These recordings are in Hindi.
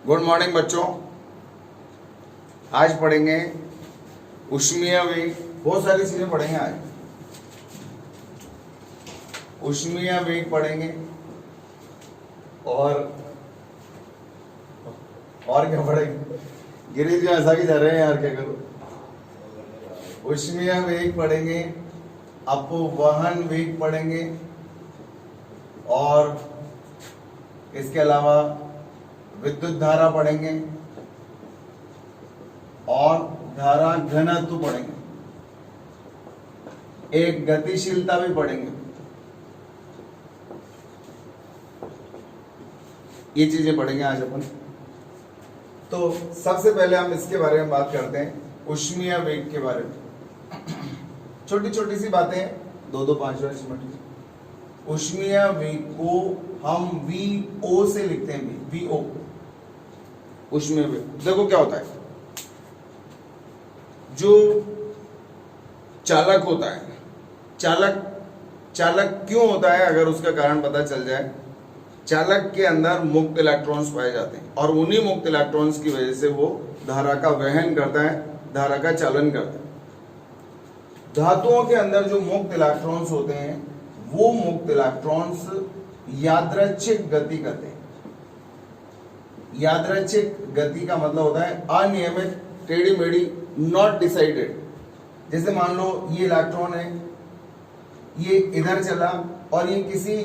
गुड मॉर्निंग बच्चों। आज पढ़ेंगे ऊष्मीय वेग, बहुत सारी चीजें पढ़ेंगे आज। ऊष्मीय वेग पढ़ेंगे और क्या पढ़ेंगे? गिरीश जी ऐसा ही जा रहे हैं यार, क्या करो। ऊष्मीय वेग पढ़ेंगे, अपवहन वेग पढ़ेंगे और इसके अलावा विद्युत धारा पढ़ेंगे और धारा घनत्व पढ़ेंगे। एक गतिशीलता भी पढ़ेंगे। ये चीजें पढ़ेंगे आज अपन। तो सबसे पहले हम इसके बारे में बात करते हैं, ऊष्मीय वेग के बारे में। छोटी छोटी सी बातें, 2-5 मिनट। ऊष्मीय वेग को हम VO से लिखते हैं, VO ऊष्मीय वेग। देखो क्या होता है, जो चालक होता है, चालक क्यों होता है, अगर उसका कारण पता चल जाए। चालक के अंदर मुक्त इलेक्ट्रॉन्स पाए जाते हैं और उन्हीं मुक्त इलेक्ट्रॉन्स की वजह से वो धारा का वहन करता है, धारा का चालन करता है। धातुओं के अंदर जो मुक्त इलेक्ट्रॉन्स होते हैं, वो मुक्त इलेक्ट्रॉन्स यादृच्छिक गति करते हैं। यादृच्छिक गति का मतलब होता है अनियमित, टेढ़ी मेढ़ी, नॉट डिसाइडेड। जैसे मान लो ये इलेक्ट्रॉन है, ये इधर चला और ये किसी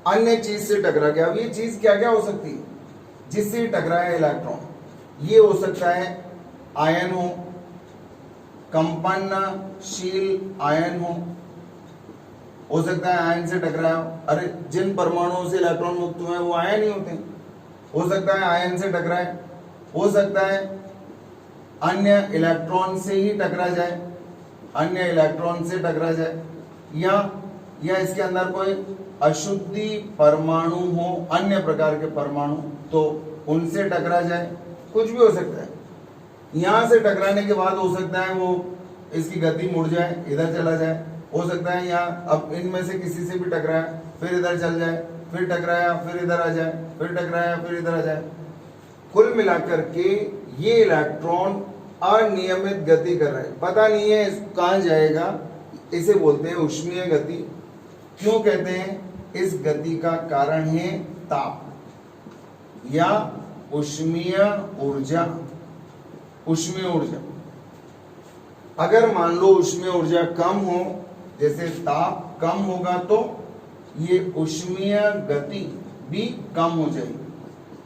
अन्य चीज से टकरा गया। अब ये चीज क्या क्या हो सकती है जिससे टकराया इलेक्ट्रॉन? ये हो सकता है आयन हो, कंपनशील आयन हो सकता है आयन से टकराया हो। अरे जिन परमाणुओं से इलेक्ट्रॉन मुक्त हुए हैं वो आयन ही होते हैं। हो सकता है आयन से टकराए, हो सकता है अन्य इलेक्ट्रॉन से ही टकरा जाए, अन्य इलेक्ट्रॉन से टकरा जाए, या इसके अंदर कोई अशुद्धि परमाणु हो, अन्य प्रकार के परमाणु, तो उनसे टकरा जाए। कुछ भी हो सकता है। यहां से टकराने के बाद हो सकता है वो इसकी गति मुड़ जाए, इधर चला जाए। हो सकता है यहाँ अब इनमें से किसी से भी टकराया, फिर इधर चल जाए, फिर टकराया, फिर इधर आ जाए, फिर टकराया, फिर इधर आ जाए। कुल मिलाकर के ये इलेक्ट्रॉन अनियमित गति कर रहा है, पता नहीं है कहां जाएगा। इसे बोलते हैं ऊष्मीय गति। क्यों कहते हैं? इस गति का कारण है ताप या ऊष्मीय ऊर्जा। ऊष्मीय ऊर्जा, अगर मान लो ऊष्मीय ऊर्जा कम हो, जैसे ताप कम होगा, तो ये ऊष्मीय गति भी कम हो जाएगी।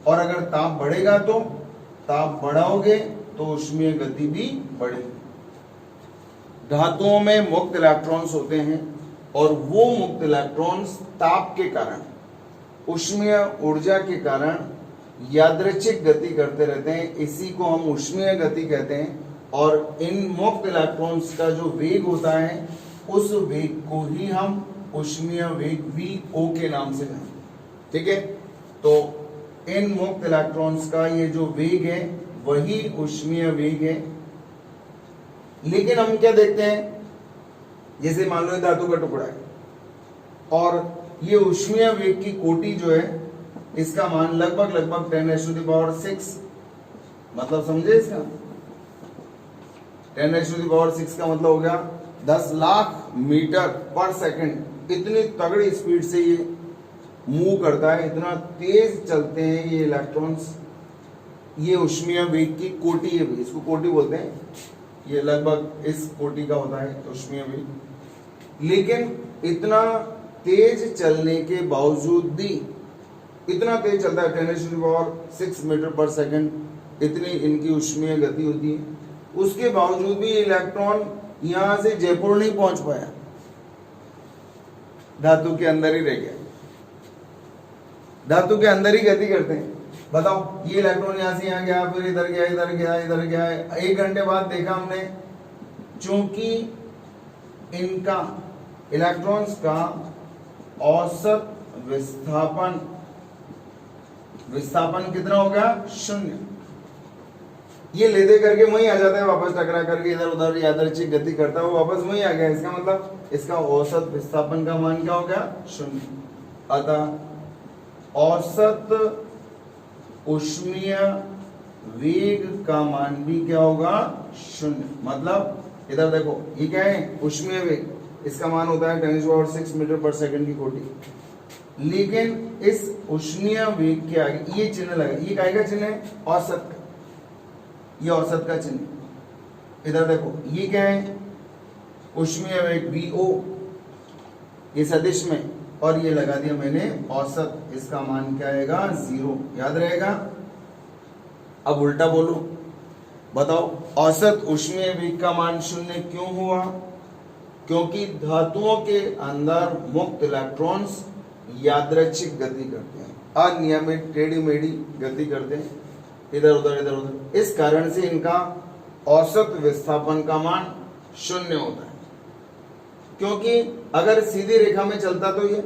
और अगर ताप बढ़ेगा तो ताप बढ़ाओगे तो ऊष्मीय गति भी बढ़ेगी। धातुओं में मुक्त इलेक्ट्रॉन्स होते हैं और वो मुक्त इलेक्ट्रॉन्स ताप के कारण, ऊष्मीय ऊर्जा के कारण यादृच्छिक गति करते रहते हैं। इसी को हम ऊष्मीय गति कहते हैं। और इन मुक्त इलेक्ट्रॉन्स का जो वेग होता है, उस वेग को ही हम ऊष्मीय वेग VO के नाम से जानते। ठीक है, तो इन मुक्त इलेक्ट्रॉन्स का ये जो वेग है वही ऊष्मीय वेग है। लेकिन हम क्या देखते हैं, जैसे मान लो धातु का टुकड़ा है और ये ऊष्मीय वेग की कोटि जो है, इसका मान लगभग 10⁶, मतलब समझे इसका 10⁶ का मतलब हो गया 10 लाख मीटर पर सेकंड। इतनी तगड़ी स्पीड से ये मूव करता है, इतना तेज चलते हैं ये इलेक्ट्रॉन्स। ये ऊष्मीय वेग की कोटि है, इसको कोटि बोलते हैं। ये लगभग इस कोटि का होता है ऊष्मीय वेग। लेकिन इतना तेज चलने के बावजूद भी, इतना तेज चलता है 10⁶ मीटर पर सेकंड, इतनी इनकी ऊष्मीय गति होती है। उसके बावजूद भी इलेक्ट्रॉन यहां से जयपुर नहीं पहुंच पाया, धातु के अंदर ही रह गया। धातु के अंदर ही गति करते हैं। बताओ, ये इलेक्ट्रॉन यहां से यहां गया, फिर इधर गया, इधर गया, इधर गया। 1 घंटे बाद देखा हमने, चूंकि इनका इलेक्ट्रॉन्स का औसत विस्थापन कितना हो गया? 0। ये ले दे करके वहीं आ जाता है, वापस टकरा करके इधर उधर यादृच्छिक गति करता है, वो वापस वहीं आ गया। इसका मतलब इसका औसत विस्थापन का मान क्या हो गया? 0। अतः औसत ऊष्मीय वेग का मान भी क्या होगा, शून्य। मतलब इधर देखो, ये क्या है, ऊष्मीय वेग, इसका मान होता है 10⁻⁶ मीटर पर सेकंड की कोटि। लेकिन इस ऊष्मीय वेग के आगे ये चिन्ह लगा, ये काय का चिन्ह है, औसत का, ये औसत का चिन्ह। इधर देखो, ये क्या है, ऊष्मीय वेग VO, ये सदिश में, और ये लगा दिया मैंने औसत, इसका मान क्या आएगा, 0, याद रहेगा। अब उल्टा बोलो, बताओ औसत ऊष्मीय वेग का मान शून्य क्यों हुआ? क्योंकि धातुओं के अंदर मुक्त इलेक्ट्रॉन्स यादृच्छिक गति करते हैं, अनियमित टेढ़ी मेढ़ी गति करते हैं, इधर उधर इधर उधर। इस कारण से इनका औसत विस्थापन का मान शून्य होता है। क्योंकि अगर सीधी रेखा में चलता तो ये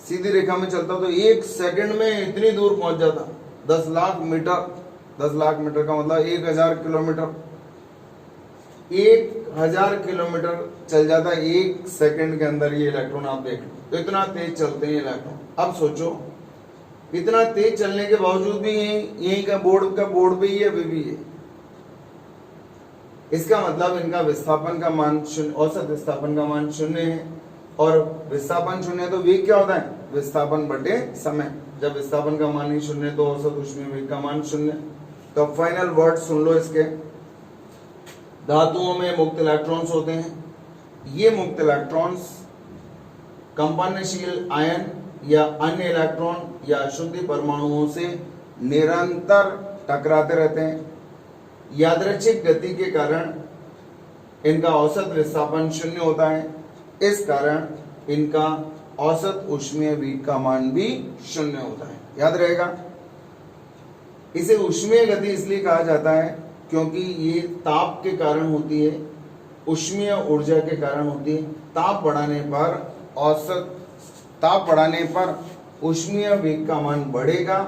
सीधी रेखा में चलता तो 1 सेकंड में इतनी दूर पहुंच जाता, 10 लाख मीटर। 10 लाख मीटर का मतलब 1000 किलोमीटर, 1000 किलोमीटर चल जाता 1 सेकंड के अंदर। ये इलेक्ट्रॉन आप देख लो, तो इतना तेज चलते हैं इलेक्ट्रॉन। अब सोचो, इतना तेज चलने के बावजूद भी यही का बोर्ड पे ही अभी भी है। इसका मतलब इनका विस्थापन का मान शून्य, औसत विस्थापन का मान शून्य है। और विस्थापन शून्य है तो वेग क्या होता है, विस्थापन बटे समय। जब विस्थापन का मान ही शून्य तो औसत ऊष्मीय वेग का मान शून्य। तो फाइनल वर्ड सुन लो इसके। धातुओं में मुक्त इलेक्ट्रॉन्स होते हैं। ये मुक्त इलेक्ट्रॉन्स कंपनशील आयन या अन्य इलेक्ट्रॉन या अशुद्धि परमाणुओं से निरंतर टकराते रहते हैं। यादृच्छिक गति के कारण इनका औसत विस्थापन शून्य होता है। इस कारण इनका औसत ऊष्मीय वेग का मान भी शून्य होता है, याद रहेगा। इसे ऊष्मीय गति इसलिए कहा जाता है क्योंकि ये ताप के कारण होती है, ऊष्मीय ऊर्जा के कारण होती है। ताप बढ़ाने पर ऊष्मीय वेग का मान बढ़ेगा,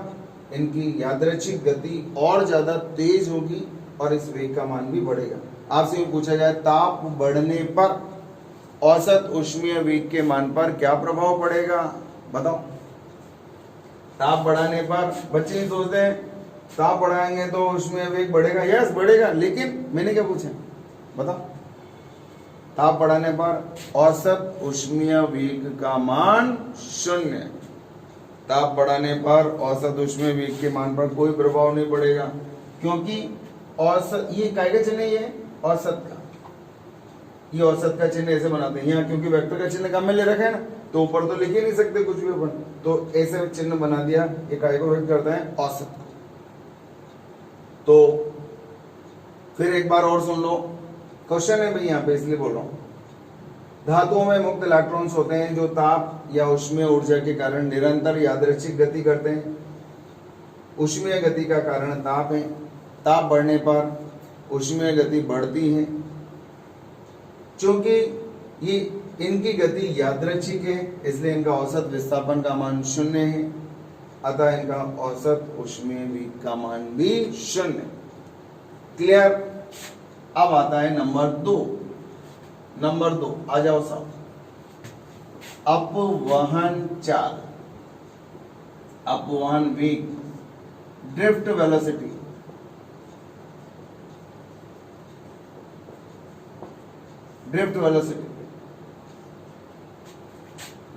इनकी यादृच्छिक गति और ज्यादा तेज होगी और इस वेग का मान भी बढ़ेगा। आपसे पूछा जाए ताप बढ़ने पर औसत ऊष्मीय वेग के मान पर क्या प्रभाव पड़ेगा, बताओ। ताप बढ़ाने पर बच्चे ही सोचते हैं ताप बढ़ाएंगे तो ऊष्मीय वेग बढ़ेगा। यस बढ़ेगा, लेकिन मैंने क्या पूछा, बताओ। ताप बढ़ाने पर औसत ऊष्मीय वेग का मान शून्य। ताप बढ़ाने पर औसत ऊष्मीय वेग के मान पर कोई प्रभाव नहीं पड़ेगा, क्योंकि औसत, ये काय का चिन्ह है, ये औसत का, ये औसत का चिन्ह ऐसे बनाते हैं यहाँ, क्योंकि वेक्टर का चिन्ह कम में ले रखा है ना, तो ऊपर तो लिख ही नहीं सकते कुछ भी अपन, तो ऐसे चिन्ह बना दिया। ये काय को व्यक्त करता है, औसत को। तो फिर एक बार और सुन लो, क्वेश्चन है भाई यहाँ पे, इसलिए बोल रहा हूं। धातुओं में मुक्त इलेक्ट्रॉन्स होते हैं जो ताप या ऊष्मीय ऊर्जा के कारण निरंतर यादृच्छिक गति करते हैं। ऊष्मीय गति का कारण ताप है। ताप बढ़ने पर ऊष्मीय गति बढ़ती है। चूंकि ये इनकी गति यादृच्छिक है, इसलिए इनका औसत विस्थापन का मान शून्य है, अतः इनका औसत ऊष्मीय वेग का मान भी शून्य। क्लियर। अब आता है नंबर 2। नंबर 2 आ जाओ साहब, अपवहन चाल, अपवहन वेग, drift velocity. Drift velocity,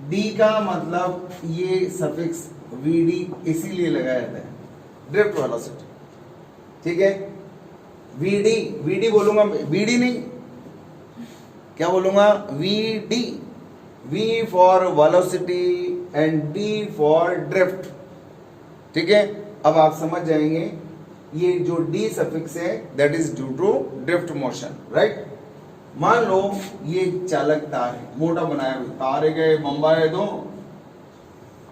D का मतलब ये सफिक्स VD इसीलिए लगाया जाता है, ड्रिफ्ट वेलोसिटी, ठीक है। VD बोलूंगा, BD नहीं, क्या बोलूंगा, VD, V for velocity and D for drift, ठीक है। अब आप समझ जाएंगे, ये जो D सफिक्स है that is due to drift motion, right. मान लो ये चालक तार है, मोटा बनाया हुआ तार है, गए बम्बा है तो,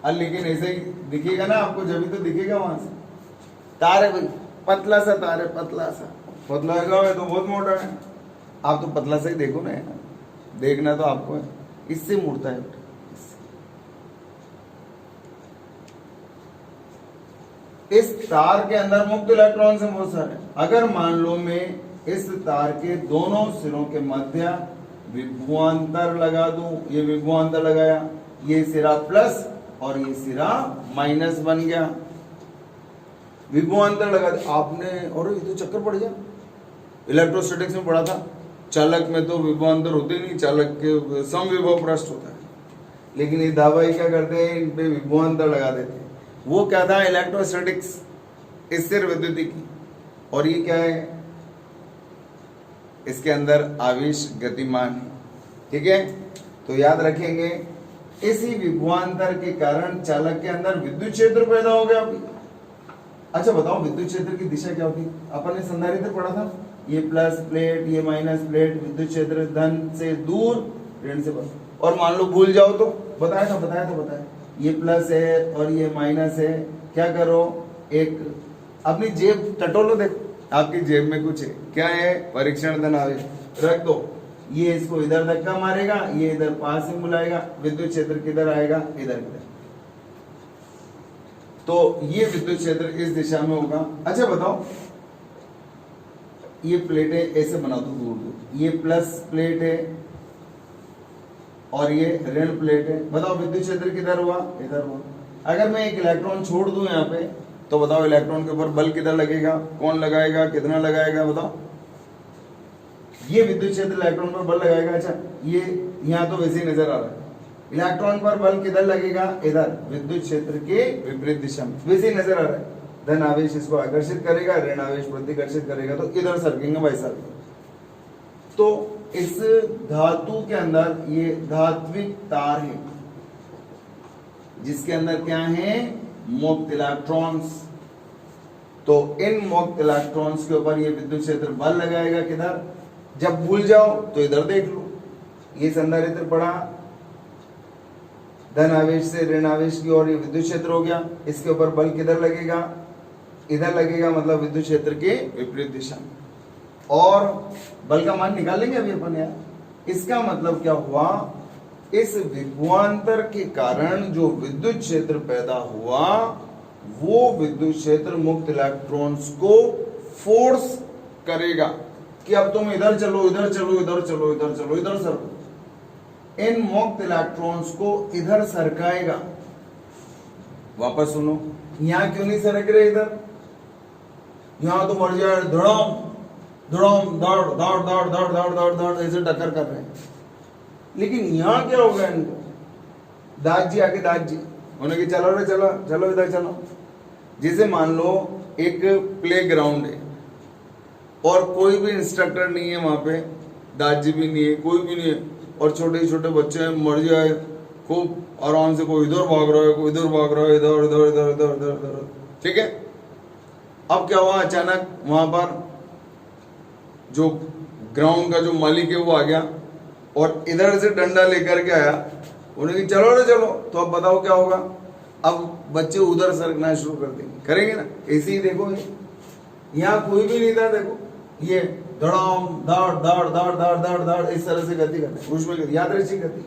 लेकिन ऐसे ही दिखेगा ना आपको, जब भी तो दिखेगा वहां से। तार है भाई, पतला सा तार है, पतला सा, पतला है तो बहुत मोटा है। आप तो पतला सा ही देखो ना, देखना तो आपको है, इससे मुड़ता है। इस तार के अंदर मुक्त इलेक्ट्रॉन्स हैं बहुत सारे। अगर मान लो मैं इस तार के दोनों सिरों के मध्य विभवांतर लगा दूं, ये विभवांतर लगाया, ये सिरा प्लस और ये सिरा माइनस बन गया, विभवांतर लगा दे आपने, और ये तो चक्कर पड़ गया। इलेक्ट्रोस्टैटिक्स में पढ़ा था, चालक में तो विभवांतर होते नहीं, चालक के समविभव पृष्ठ होता है, लेकिन ये दावाई क्या करते हैं, इन पे विभवांतर लगा देते हैं। वो क्या था, इलेक्ट्रोस्टैटिक्स, स्थिर विद्युतिकी। और ये क्या है, इसके अंदर आवेश गतिमान है, ठीक है। तो याद रखेंगे, इसी विभवांतर के कारण चालक के अंदर विद्युत क्षेत्र पैदा हो गया। अभी अच्छा बताओ, विद्युत क्षेत्र की दिशा क्या होती है? अपन ने संधारित्र पढ़ा था, ये प्लस प्लेट, ये माइनस प्लेट, विद्युत क्षेत्र धन से दूर, ऋण से पास। और मान लो भूल जाओ तो बताया, ये प्लस है और ये माइनस है, क्या करो, एक अपनी जेब टटोलो, देखो आपकी जेब में कुछ है, क्या है, परीक्षण धन आवेश, रख दो। ये इसको इधर धक्का मारेगा, ये इधर पास में बुलाएगा, विद्युत क्षेत्र किधर आएगा, इधर। तो ये विद्युत क्षेत्र इस दिशा में होगा। अच्छा बताओ, ये प्लेट है, ऐसे बना दो दूर, ये प्लस प्लेट है और ये ऋण प्लेट है। बताओ विद्युत क्षेत्र किधर हुआ, इधर हुआ। अगर मैं एक इलेक्ट्रॉन छोड़ दूं यहाँ पे, तो बताओ इलेक्ट्रॉन के ऊपर बल किधर लगेगा, कौन लगाएगा, कितना लगाएगा, बताओ। ये विद्युत क्षेत्र इलेक्ट्रॉन पर बल लगाएगा। अच्छा, ये यहाँ तो वैसे ही नजर आ रहा है, इलेक्ट्रॉन पर बल किधर लगेगा, इधर, विद्युत क्षेत्र के विपरीत दिशा में, वैसे ही नजर आ रहा है। धन आवेश इसको आकर्षित करेगा, ऋण आवेश प्रतिकर्षित करेगा, तो इधर सरकेंगे भाई साहब। तो इस धातु के अंदर ये धात्विक तार है, जिसके अंदर क्या है, मुक्त इलेक्ट्रॉन्स। तो इन मुक्त इलेक्ट्रॉन्स के ऊपर ये विद्युत क्षेत्र बल लगाएगा, किधर, जब भूल जाओ तो इधर देख लो, ये संधारित्र पड़ा, धन आवेश से ऋण आवेश की ओर ये विद्युत क्षेत्र हो गया, इसके ऊपर बल किधर लगेगा, इधर लगेगा, मतलब विद्युत क्षेत्र के विपरीत दिशा में। और बल का मान निकालेंगे अभी अपन यार। इसका मतलब क्या हुआ, इस विभवांतर के कारण जो विद्युत क्षेत्र पैदा हुआ, वो विद्युत क्षेत्र मुक्त इलेक्ट्रॉन्स को फोर्स करेगा कि अब तुम इधर चलो, इधर चलो, इधर चलो, इधर चलो, इधर सरको। इन मुक्त इलेक्ट्रॉन्स को इधर सरकाएगा। वापस सुनो, यहां क्यों नहीं सरक रहे, इधर, यहां तो मर जाए, धड़ाम धड़ाम दौड़ दौड़ दौड़ दौड़ दौड़ दौड़ दौड़ ऐसे टक्कर कर रहे हैं। लेकिन यहां क्या होगा, इनको दास जी आके, दास जी उन्होंने कि चलो रे, चलो चलो इधर चलो। जैसे मान लो एक प्ले ग्राउंड है और कोई भी इंस्ट्रक्टर नहीं है वहां पे, दास जी भी नहीं है, कोई भी नहीं है, और छोटे छोटे बच्चे मर जाए, खूब आराम से, कोई इधर भाग रहा है, कोई इधर भाग रहा है, इधर इधर इधर इधर इधर इधर, ठीक है। अब क्या हुआ, अचानक वहां पर जो ग्राउंड का जो मालिक है वो आ गया और इधर से डंडा लेकर के आया, उन्होंने कहा चलो रे चलो। तो अब बताओ क्या होगा, अब बच्चे उधर सरकना शुरू कर देंगे, करेंगे ना। ऐसे ही देखो, यहाँ कोई भी नहीं था, देखो ये धड़ाम दौड़ दौड़ दौड़ दौड़ दौड़ दौड़ इस तरह से गति करते हैं, उसमें यादृच्छिक गति।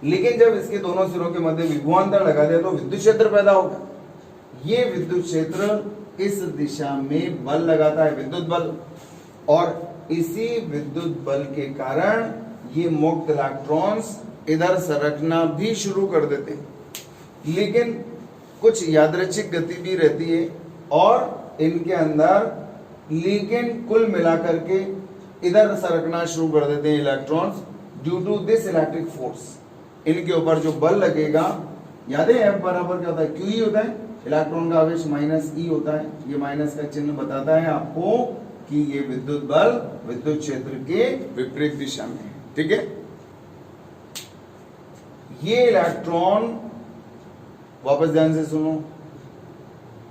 लेकिन जब इसके दोनों सिरों के मध्य विभवांतर लगा दिया तो विद्युत क्षेत्र पैदा होगा। ये विद्युत क्षेत्र इस दिशा में बल लगाता है, विद्युत बल, और इसी विद्युत बल के कारण ये मुक्त इलेक्ट्रॉन्स इधर सरकना भी शुरू कर देते हैं। लेकिन कुछ यादृच्छिक गति भी रहती है और इनके अंदर, लेकिन कुल मिलाकर के इधर सरकना शुरू कर देते हैं electrons due to this electric force. इनके ऊपर जो बल लगेगा, याद है F बराबर क्या होता है, क्यू ही होता है, इलेक्ट्रॉन का आवेश माइनस ई होता है। ये माइनस का चिन्ह बताता है आपको कि ये विद्युत बल विद्युत क्षेत्र के विपरीत दिशा में है, ठीक है। ये इलेक्ट्रॉन, वापस ध्यान से सुनो,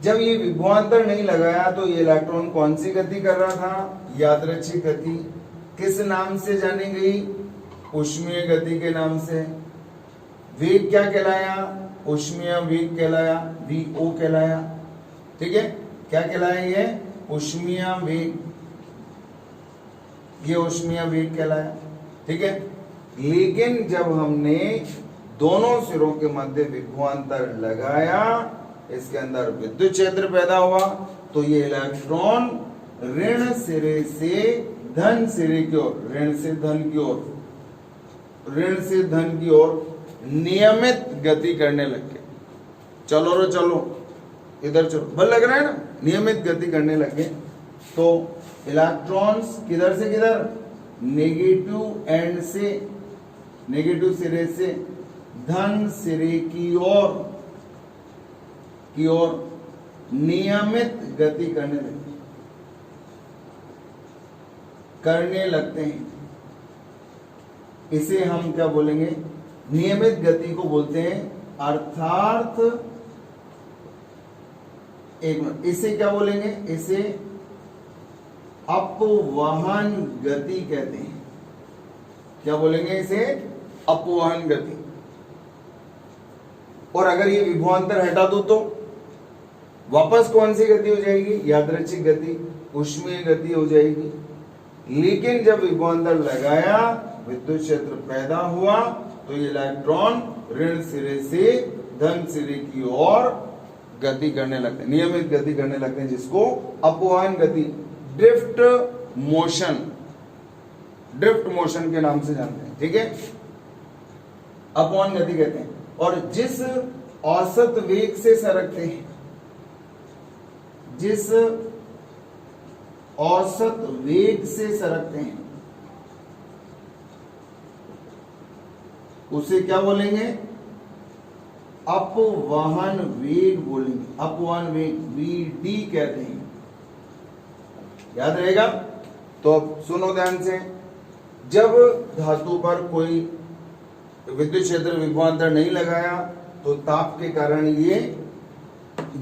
जब ये विभवांतर नहीं लगाया तो ये इलेक्ट्रॉन कौन सी गति कर रहा था, यादृच्छिक गति। किस नाम से जानी गई, ऊष्मीय गति के नाम से। वेग क्या कहलाया, ऊष्मीय वेग कहलाया, VO कहलाया, ठीक है। क्या कहलाया ये, ऊष्मीय वेग, ये ऊष्मीय वेग कहलाया, ठीक है। लेकिन जब हमने दोनों सिरों के मध्य विभवांतर लगाया, इसके अंदर विद्युत क्षेत्र पैदा हुआ, तो ये इलेक्ट्रॉन ऋण सिरे से धन सिरे की ओर, ऋण से धन की ओर, ऋण से धन की ओर नियमित गति करने लग गए। चलो रे चलो, इधर चलो, बल लग रहा है ना, नियमित गति करने लगे तो इलेक्ट्रॉन्स किधर से किधर, नेगेटिव एंड से, नेगेटिव सिरे से धन सिरे की ओर नियमित गति करने लगते हैं। इसे हम क्या बोलेंगे, नियमित गति को बोलते हैं, अर्थात एक मिनट, इसे क्या बोलेंगे, इसे अपवहन गति कहते हैं। क्या बोलेंगे इसे, अपवहन गति। और अगर ये विभवांतर हटा दो तो वापस कौन सी गति हो जाएगी, यादृच्छिक गति, ऊष्मीय गति हो जाएगी। लेकिन जब विभवांतर लगाया, विद्युत क्षेत्र पैदा हुआ, तो ये इलेक्ट्रॉन ऋण सिरे से धन सिरे की ओर गति करने लगते हैं, नियमित गति करने लगते हैं, जिसको अपवहन गति, ड्रिफ्ट मोशन के नाम से जानते हैं। ठीक है, अपवहन गति कहते हैं। और जिस औसत वेग से सरकते हैं, जिस औसत वेग से सरकते हैं, उसे क्या बोलेंगे, अपवहन वेग बोलेंगे। अपवहन वेग Vd कहते हैं, याद रहेगा। तो अब सुनो ध्यान से, जब धातु पर कोई विद्युत क्षेत्र विभवांतर नहीं लगाया तो ताप के कारण ये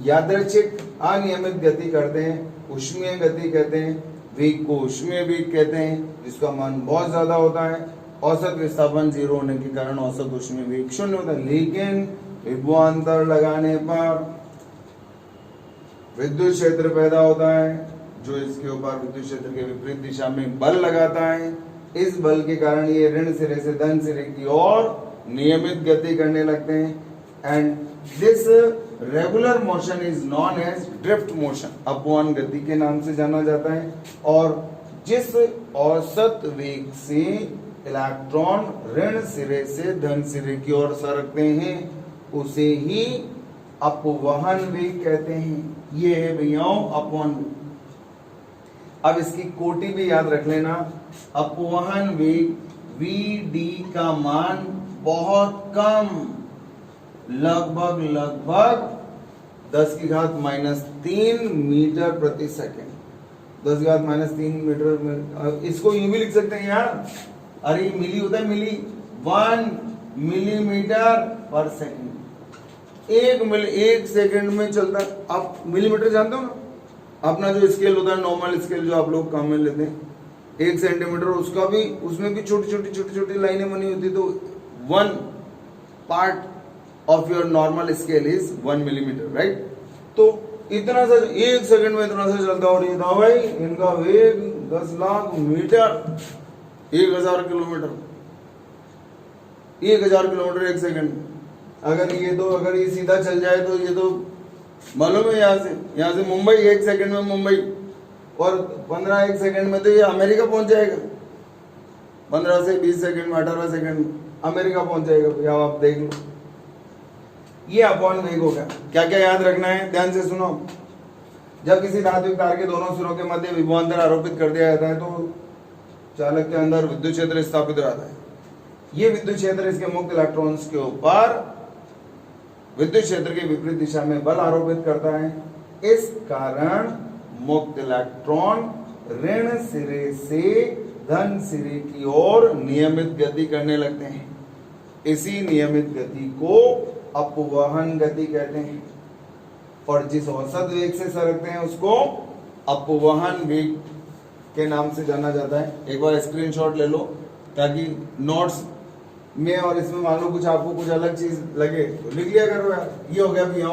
यादृच्छिक अनियमित गति करते हैं, ऊष्मीय गति कहते हैं। वेग को ऊष्मीय वेग कहते हैं, जिसका मान बहुत ज्यादा होता है। औसत विस्थापन 0 होने के कारण औसत ऊष्मीय वेग 0 होता है। लेकिन विभवांतर लगाने पर विद्युत क्षेत्र पैदा होता है, जो इसके ऊपर विद्युत क्षेत्र के विपरीत दिशा में बल लगाता है। इस बल के कारण ये ऋण सिरे से धन सिरे की ओर नियमित गति करने लगते हैं। And this regular motion is known as drift motion, अपवहन गति के नाम से जाना जाता है। और जिस औसत वेग से इलेक्ट्रॉन ऋण सिरे से धन सिरे की ओर सरकते हैं, उसे ही अपवहन वेग कहते हैं। ये है भैयाओं अपवहन वेग। अब इसकी कोटि भी याद रख लेना, अपवहन वेग Vd का मान बहुत कम, लगभग 10⁻³ मीटर प्रति सेकेंड। 10⁻³ मीटर, इसको यूं भी लिख सकते हैं यार, अरे मिली होता है, मिली 1 मिलीमीटर पर सेकेंड। एक सेकेंड में चलता है। आप मिलीमीटर जानते हो ना, अपना जो स्केल होता है, नॉर्मल स्केल जो आप लोग काम में लेते हैं, 1 सेंटीमीटर, उसका भी, उसमें भी छोटी छोटी लाइनें बनी होती, तो 1 part of your normal scale is 1 millimetre, right. तो इतना सा 1 सेकंड में इतना सा चलता, और ये था भाई इनका वेग 10 lakh metre, 1000 kilometre, 1000 kilometre 1 second. अगर ये सीधा चल जाए तो ये तो मालूम है, यहाँ से मुंबई 1 सेकंड में मुंबई, और 1 सेकंड में तो ये अमेरिका पहुंच जाएगा। 15 से 20 सेकंड में, 18 सेकंड में अमेरिका पहुंच जाएगा। भैया आप देख लो, ये अपवहन वेग होगा। क्या क्या याद रखना है, ध्यान से सुनो। जब किसी धात्विक तार के दोनों सिरों के मध्य विभवांतर आरोपित कर दिया जाता है तो चालक के अंदर विद्युत क्षेत्र स्थापित रहता है। ये विद्युत क्षेत्र इसके मुक्त इलेक्ट्रॉन्स के ऊपर विद्युत क्षेत्र के विपरीत दिशा में बल आरोपित करता है। इस कारण मुक्त इलेक्ट्रॉन ऋण सिरे से धन सिरे की ओर नियमित गति करने लगते हैं। इसी नियमित गति को अपवहन गति कहते हैं। और जिस औसत वेग से सरकते हैं उसको अपवहन वेग के नाम से जाना जाता है। एक बार स्क्रीनशॉट ले लो ताकि नोट्स में और इसमें मान लो कुछ आपको कुछ अलग चीज लगे तो लिख लिया करो यार। ये हो गया भैया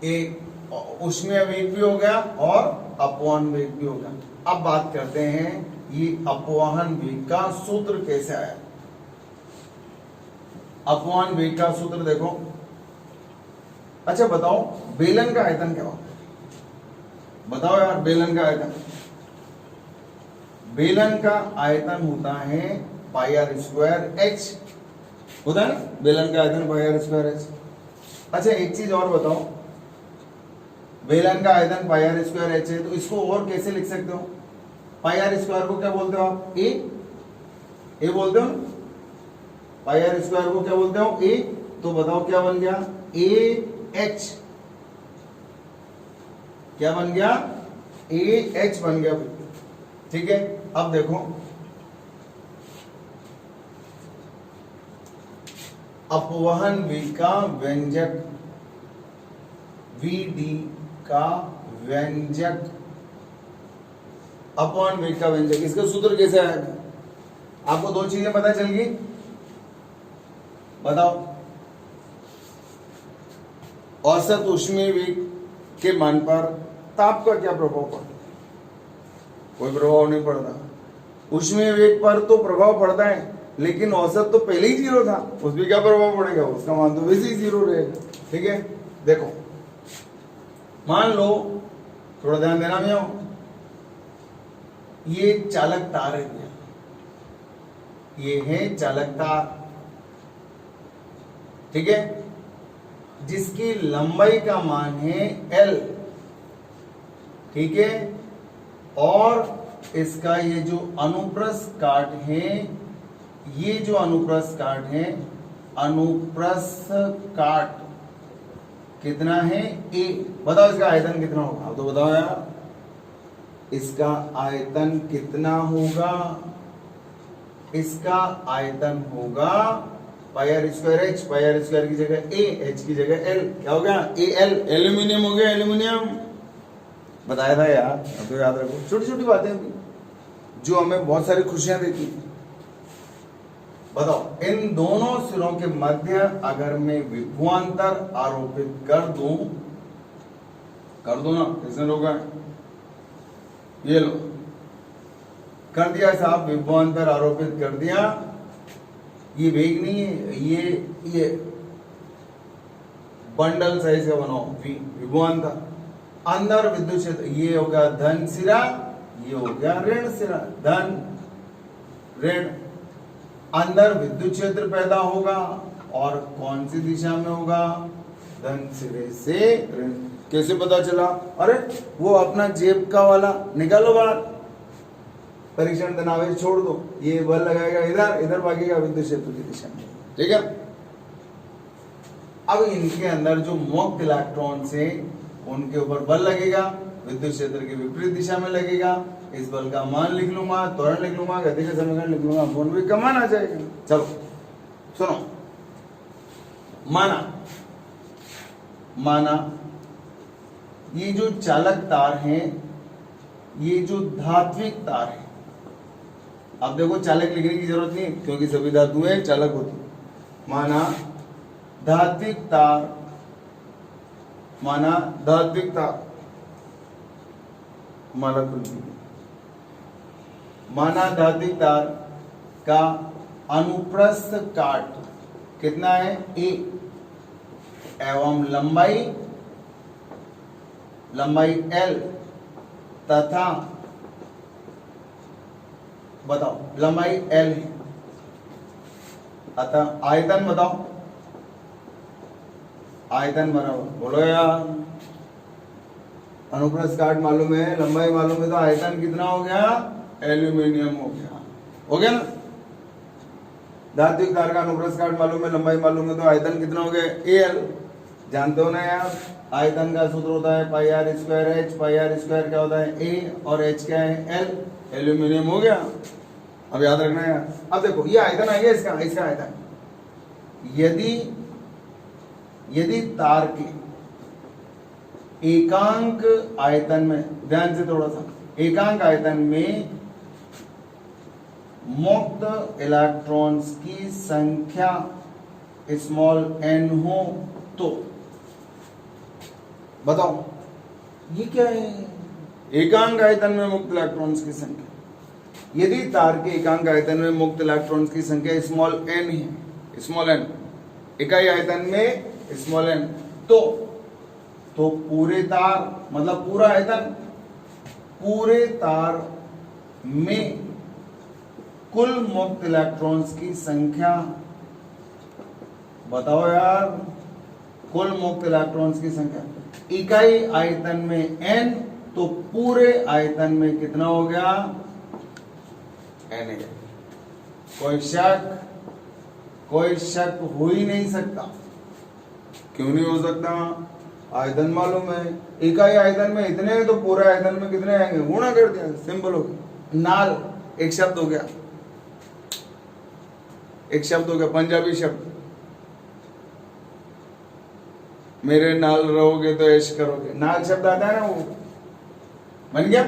एक ऊष्मीय वेग भी हो गया और अपवहन वेग भी हो गया। अब बात करते हैं ये अपवहन वेग का सूत्र कैसे आया। अपवहन वेग का सूत्र देखो। अच्छा बताओ बेलन का आयतन क्या होता है? बताओ यार बेलन का आयतन। बेलन का आयतन होता है πr² h होता है ना, बेलन का आयतन πr² h। अच्छा एक चीज और बताओ, बेलन का आयतन पाई आर स्क्वायर एच है, तो इसको और कैसे लिख सकते हो? पाई आर स्क्वायर को क्या बोलते हो आप? ए बोलते हो। पाई आर स्क्वायर को क्या बोलते हो? ए। तो बताओ क्या बन गया? A H. क्या बन गया? ए एच बन गया। ठीक है, अब देखो अपवहन v का व्यंजक, vd का व्यंजक, अपवहन v का व्यंजक, इसका सूत्र कैसे आएगा? आपको दो चीजें पता चल गई, बताओ। औसत ऊष्मीय वेग के मान पर ताप का क्या प्रभाव पड़ता? कोई प्रभाव नहीं पड़ता। ऊष्मीय वेग पर तो प्रभाव पड़ता है, लेकिन औसत तो पहले ही 0 था, उस पर क्या प्रभाव पड़ेगा? उसका मान तो वैसे ही 0 रहेगा। ठीक है, देखो मान लो, थोड़ा ध्यान देना भैया, ये चालक तार है भैया, ये है चालक तार। ठीक है, जिसकी लंबाई का मान है L। ठीक है, और इसका ये जो अनुप्रस्थ काट है, ये जो अनुप्रस्थ काट है, अनुप्रस्थ काट कितना है? A। बताओ इसका आयतन कितना होगा? आप तो बताओ यार, इसका आयतन कितना होगा? इसका आयतन होगा pi r square h, pi r square की जगह ए, एच की जगह एल। क्या हो गया? ए एल, एल्यूमिनियम हो गया, एल्यूमिनियम। बताया था यार, अब तो याद रखो, छोटी छोटी बातें जो हमें बहुत सारी खुशियां देती हैं। बताओ, इन दोनों सिरों के मध्य अगर मैं विभवांतर आरोपित कर दूं ना, किसने रोका है? ये लो, कर दिया साहब, विभवांतर आरोपित कर दिया। ये वेग नहीं है, ये बंडल साइज का बनाओ, विभवांतर। अंदर विद्युत क्षेत्र, ये हो गया धन सिरा, ये हो गया ऋण सिरा, धन ऋण। अंदर विद्युत क्षेत्र पैदा होगा, और कौन सी दिशा में होगा? धन सिरे से ऋण। कैसे पता चला? अरे वो अपना जेब का वाला निकालो बाहर, परीक्षण तनावेश छोड़ दो, ये बल लगाएगा इधर, इधर भागेगा विद्युत क्षेत्र की दिशा में। ठीक है, अब इनके अंदर जो मुक्त इलेक्ट्रॉन से उनके ऊपर बल लगेगा, विद्युत क्षेत्र की विपरीत दिशा में लगेगा। इस बल का मान लिख लूंगा, त्वरण लिख लूंगा, गति का समीकरण लिख लूंगा, फोन भी का मान आ जाएगा। चलो सुनो, माना ये जो चालक तार है, ये जो धात्विक तार है, अब देखो चालक लिखने की जरूरत नहीं, क्योंकि सभी धातुएं चालक होती। माना धात्विक तार, माना धात्विक तार, माना धात्विक तार का अनुप्रस्थ काट कितना है? A, एवं लंबाई L तथा, बताओ लंबाई L है, अतः आयतन बताओ, आयतन बराबर, बोलो यार, अनुप्रस्थ काट मालूम है, लंबाई मालूम है, तो आयतन कितना हो गया? एल्यूमिनियम हो गया ना। धात्विक तार का अनुप्रस्थ काट मालूम है, लंबाई मालूम है, तो आयतन कितना हो गया? Al। जानते हो ना यार, आयतन का सूत्र होता है pi r square h, pi r square क्या होता है? A, और H क्या है? L। एल्यूमिनियम हो गया। अब याद रखना है यार। अब देखो ये आयतन आ गया, इसका आयतन, यदि तार के एकांक आयतन में, ध्यान से थोड़ा सा, एकांक आयतन में मुक्त इलेक्ट्रॉन्स की संख्या स्मॉल n हो तो, बताओ ये क्या है? एकांक आयतन में मुक्त इलेक्ट्रॉन्स की संख्या, यदि तार के एकांक आयतन में मुक्त इलेक्ट्रॉन्स की संख्या स्मॉल n है, स्मॉल n, इकाई आयतन में स्मॉल n, तो पूरे तार मतलब पूरा आयतन, पूरे तार में कुल मुक्त इलेक्ट्रॉन्स की संख्या, बताओ यार, कुल मुक्त इलेक्ट्रॉन्स की संख्या इकाई आयतन में n, तो पूरे आयतन में कितना हो गया n है। कोई शक हो ही नहीं सकता। क्यों नहीं हो सकता? आयतन मालूम है, इकाई आयतन में इतने हैं तो पूरे आयतन में कितने आएंगे, गुणा कर दिया, सिंपल हो गया। नाल एक शब्द हो गया, एक शब्द हो गया, पंजाबी शब्द, मेरे नाल रहोगे तो ऐश करोगे, नाल शब्द आता है ना, वो बन गया।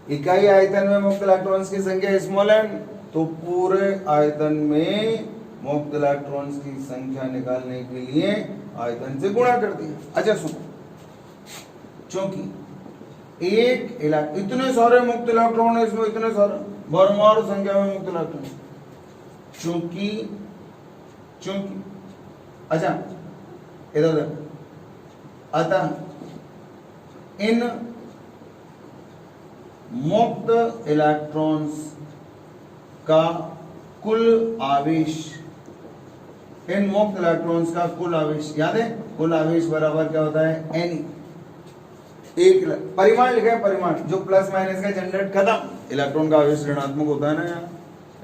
इकाई आयतन में मुक्त इलेक्ट्रॉन्स की संख्या स्मॉल n, तो पूरे आयतन में मुक्त इलेक्ट्रॉन्स की संख्या निकालने के लिए आयतन से गुणा कर दिया। अच्छा सुनो, क्योंकि एक इतने सारे मुक्त इलेक्ट्रॉन है इसमें, इतने सारे भरमार संख्या में मुक्त इलेक्ट्रॉन, चूंकि अच्छा इधर अतः इन मुक्त इलेक्ट्रॉन्स का कुल आवेश, इन मुक्त इलेक्ट्रॉन्स का कुल आवेश याद है, कुल आवेश बराबर क्या होता है n। एक परिमाण लिखा है, परिमाण जो प्लस माइनस का जनरेट खत्म। इलेक्ट्रॉन का आवेश ऋणात्मक होता है ना यार,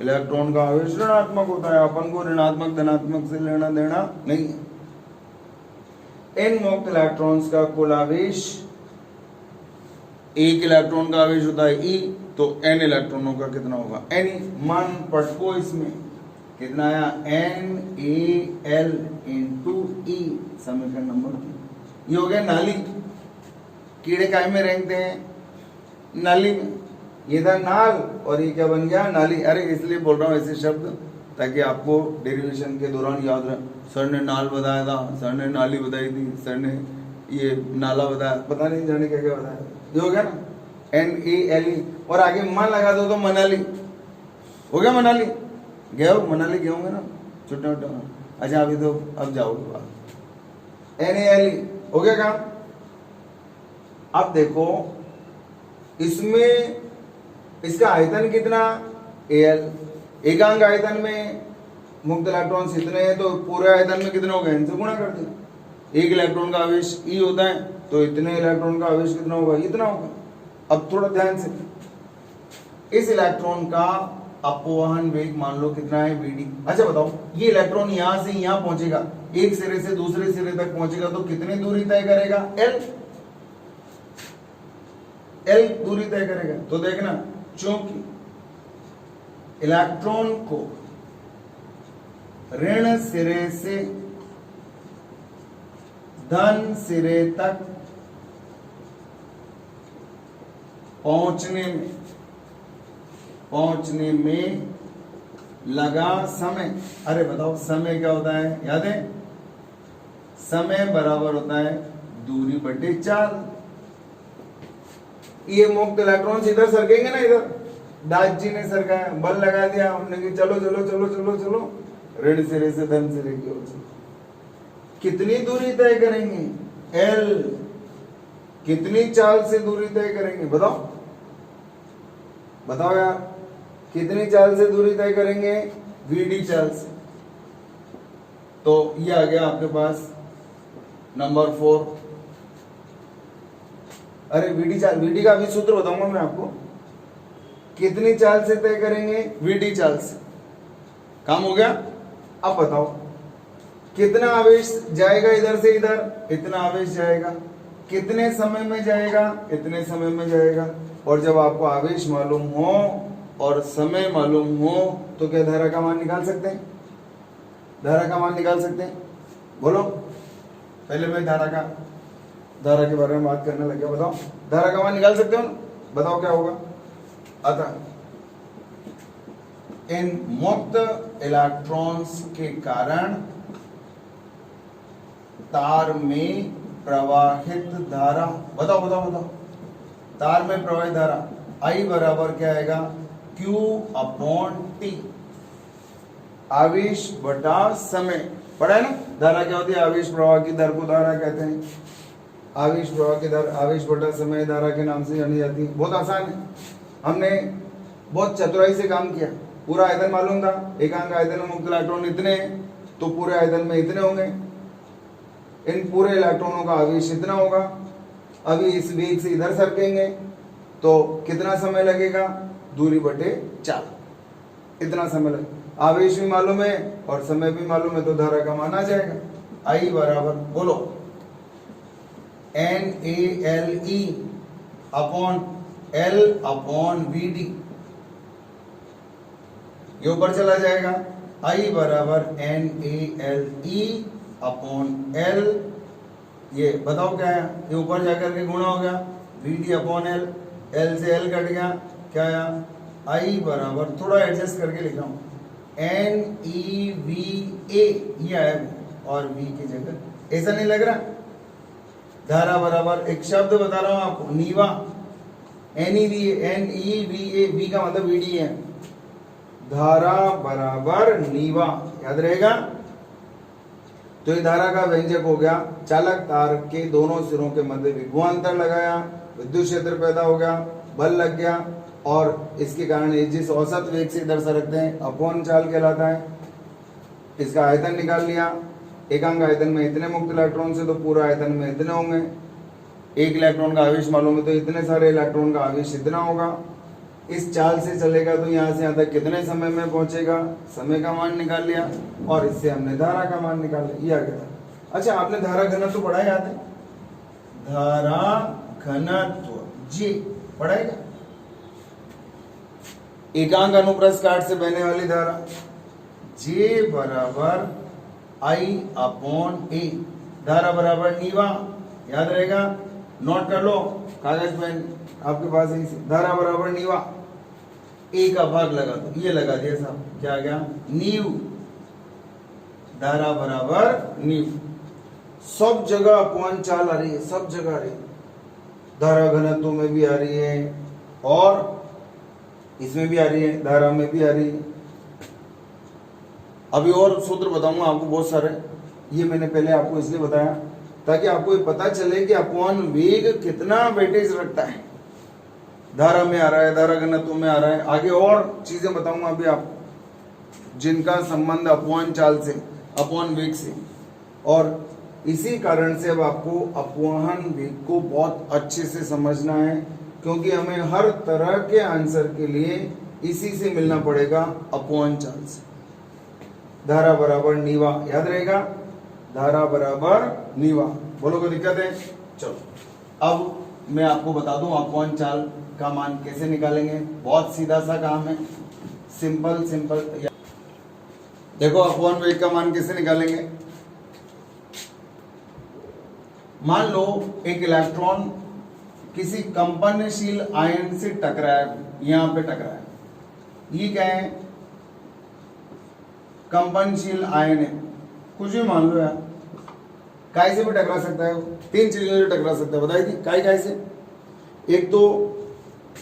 इलेक्ट्रॉन का आवेश ऋणात्मक होता है, अपन को ऋणात्मक धनात्मक से लेना देना नहीं है। इन मुक्त इलेक्ट्रॉन्स का कुल आवेश, एक इलेक्ट्रॉन का आवेश होता है e, तो n इलेक्ट्रॉनों का कितना होगा n। मान पटको इसमें कितना आया NaL इंटू E, समीकरण नंबर 3। ये हो गया नाली। कीड़े काय में रेंगते हैं नाली में, ये था नाल और ये क्या बन गया नाली। अरे इसलिए बोल रहा हूँ ऐसे शब्द ताकि आपको डेरिवेशन के दौरान याद रहे। सर ने नाल बताया था, सर ने नाली बताई थी, सर ने ये नाला बताया, पता नहीं जाने क्या क्या बताया। ये हो गया ना NaLe, और आगे मन लगा दो तो मनाली हो गया। मनाली गए हो, मनाली गए होंगे ना छोटे मोटे। अच्छा अभी तो अब जाओगे बात। NaLe हो गया काम। अब देखो इसमें इसका आयतन कितना Al, एकांक आयतन में मुक्त इलेक्ट्रॉन इतने हैं तो पूरे आयतन में कितने हो गए, इनसे गुणा कर दिया। एक इलेक्ट्रॉन का आवेश E होता है तो इतने इलेक्ट्रॉन का आवेश कितना होगा, इतना होगा। अब थोड़ा ध्यान से, इस इलेक्ट्रॉन का अपवहन वेग मान लो कितना है Vd। अच्छा बताओ, ये इलेक्ट्रॉन यहां से यहां पहुंचेगा, एक सिरे से दूसरे सिरे तक पहुंचेगा तो कितनी दूरी तय करेगा, L दूरी तय करेगा। तो देखना, क्योंकि इलेक्ट्रॉन को ऋण सिरे से धन सिरे तक पहुंचने में लगा समय। अरे बताओ समय क्या होता है, याद है? समय बराबर होता है दूरी बटे चाल। ये मुक्त इलेक्ट्रॉन इधर सरकेंगे ना, इधर दास जी ने सरकाया, बल लगा दिया हमने कि चलो चलो चलो चलो चलो ऋण सिरे से धन सिरे की ओर। कितनी दूरी तय करेंगे L, कितनी चाल से दूरी तय करेंगे, बताओ बताओ यार, कितनी चाल से दूरी तय करेंगे, Vd चाल से। तो ये आ गया आपके पास नंबर 4। अरे Vd चाल, Vd का अभी सूत्र बताऊंगा मैं आपको। कितनी चाल से तय करेंगे, Vd चाल से। काम हो गया। अब बताओ कितना आवेश जाएगा इधर से इधर, इतना आवेश जाएगा। कितने समय में जाएगा, इतने समय में जाएगा। और जब आपको आवेश मालूम हो और समय मालूम हो तो क्या धारा का मान निकाल सकते हैं, धारा का मान निकाल सकते हैं, बोलो। पहले मैं धारा के बारे में बात करने लग गया। बताओ धारा का मान निकाल सकते हो ना, बताओ क्या होगा। अतः इन मुक्त इलेक्ट्रॉन्स के कारण तार में प्रवाहित धारा, बताओ बताओ बताओ, तार में प्रवाहित धारा I बराबर क्या आएगा, Q/T, आवेश बटा समय। पढ़ा है ना, धारा क्या होती है, आवेश प्रवाह की दर को धारा कहते हैं। आवेश प्रवाह की दर आवेश बटा समय धारा के नाम से जानी जाती है। बहुत आसान है, हमने बहुत चतुराई से काम किया। पूरा आयतन मालूम था, एकांक आयतन में मुक्त इलेक्ट्रॉन इतने हैं तो पूरे आयतन में इतने होंगे। इन पूरे इलेक्ट्रॉनों का आवेश इतना होगा। अभी इस वेग से इधर सरकेंगे तो कितना समय लगेगा, दूरी बटे 4, इतना समय लगेगा। आवेश भी मालूम है और समय भी मालूम है तो धारा का मान आ जाएगा। आई बराबर बोलो NaLe upon L upon Vd, ये ऊपर चला जाएगा। आई बराबर NaLe अपॉन L, ये बताओ क्या है, ये ऊपर जाकर के गुणा हो गया Vd अपॉन L, L से L कट गया, क्या आया, आई बराबर थोड़ा एडजस्ट करके लिखा हूं NeVa, ये आया और V की जगह, ऐसा नहीं लग रहा। धारा बराबर एक शब्द बता रहा हूं आपको, नीवा, NeVa, V का मतलब Vd है। धारा बराबर नीवा, याद रहेगा। तो ये धारा का व्यंजक हो गया, चालक तार के दोनों सिरों के मध्य विभवांतर लगाया, विद्युत क्षेत्र पैदा हो गया, बल लग गया और इसके कारण ये जिस औसत वेग से इधर सरकते हैं अपॉन चाल कहलाता है। इसका आयतन निकाल लिया, एकांक आयतन में इतने मुक्त इलेक्ट्रॉन से तो पूरा आयतन में इतने होंगे। एक इलेक्ट्रॉन का आवेश मालूम है तो इतने सारे इलेक्ट्रॉन का आवेश इतना होगा। इस चाल से चलेगा तो यहाँ से यहाँ तक कितने समय में पहुंचेगा, समय का मान निकाल लिया और इससे हमने धारा का मान निकाल लिया, ये आ गया। अच्छा, आपने धारा घनत्व पढ़ा है, याद है? धारा घनत्व जी पढ़ाएगा। एकांक अनुप्रस्थ काट से बहने वाली धारा J बराबर I अपॉन A, धारा बराबर नीवा, याद रहेगा, नोट कर लो कागज पेन आपके पास है। धारा बराबर नीवा, ए का भाग लगा दो, ये लगा दिया साहब, क्या आ गया, नीव। धारा बराबर नीव, सब जगह अपॉन चाल आ रही है, सब जगह आ रही है। धारा घनत्व में भी आ रही है और इसमें भी आ रही है, धारा में भी आ रही है। अभी और सूत्र बताऊंगा आपको बहुत सारे, ये मैंने पहले आपको इसलिए बताया ताकि आपको ये पता चले कि अपॉन वेग कितना वेटेज रखता है। धारा में आ रहा है, धारा घनत्व में आ रहा है, आगे और चीजें बताऊंगा अभी आपको जिनका संबंध अपॉन चाल से, अपॉन वेग से। और इसी कारण से अब आपको अपवहन वेग को बहुत अच्छे से समझना है, क्योंकि हमें हर तरह के आंसर के लिए इसी से मिलना पड़ेगा, अपॉन चाल से। धारा बराबर नीवा, याद रहेगा, धारा बराबर नीवा। बोलो कोई दिक्कत है? चलो अब मैं आपको बता दूं अपॉन चाल का मान कैसे निकालेंगे। बहुत सीधा सा काम है, सिंपल सिंपल। देखो अपॉन वेग का मान कैसे निकालेंगे। मान लो एक इलेक्ट्रॉन किसी कंपनशील आयन से टकराया, यहां पे टकराया, ये क्या है, कंपनशील आयन है, कुछ भी मान लो यार, काय से भी टकरा सकता है, तीन चीजों से टकरा सकता है, बताइए काय से। एक तो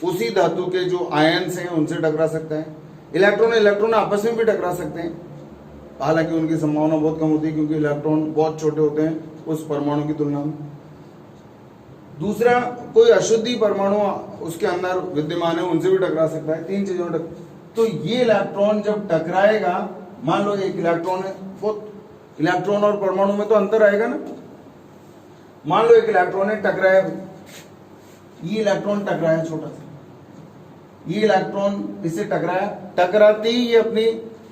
उसी धातु के जो आयन्स हैं उनसे टकरा सकता है, इलेक्ट्रॉन आपस में भी टकरा सकते हैं, हालांकि उनकी संभावना बहुत कम होती है क्योंकि इलेक्ट्रॉन बहुत छोटे होते हैं उस परमाणु की तुलना में। दूसरा, कोई अशुद्धि परमाणु उसके अंदर विद्यमान है, उनसे भी टकरा सकता है। तीन चीजों में तो ये इलेक्ट्रॉन जब टकराएगा, मान लो एक इलेक्ट्रॉन है, बहुत इलेक्ट्रॉन और परमाणु में तो अंतर आएगा ना। मान लो एक इलेक्ट्रॉन है, टकराया, ये इलेक्ट्रॉन टकराया छोटा सा, ये इलेक्ट्रॉन इससे टकराया, टकराते ही ये अपनी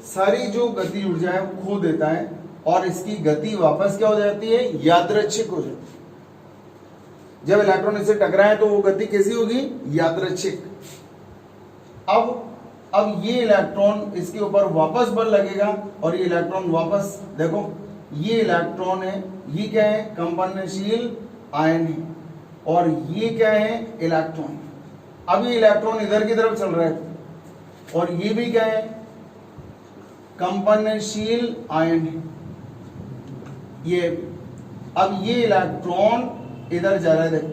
सारी जो गति ऊर्जा है वो खो देता है और इसकी गति वापस क्या हो जाती है, यादृच्छिक हो जाती है। जब इलेक्ट्रॉन इससे टकराए तो वो गति कैसी होगी, यादृच्छिक। अब ये इलेक्ट्रॉन इसके ऊपर वापस बल लगेगा और ये इलेक्ट्रॉन वापस, देखो ये इलेक्ट्रॉन है, ये क्या है, कंपनशील आयन है, और ये क्या है, इलेक्ट्रॉन। अब ये इलेक्ट्रॉन इधर की तरफ चल रहा है और ये भी क्या है, कंपनशील आयन है, ये। अब ये इलेक्ट्रॉन इधर जा रहा है, देखो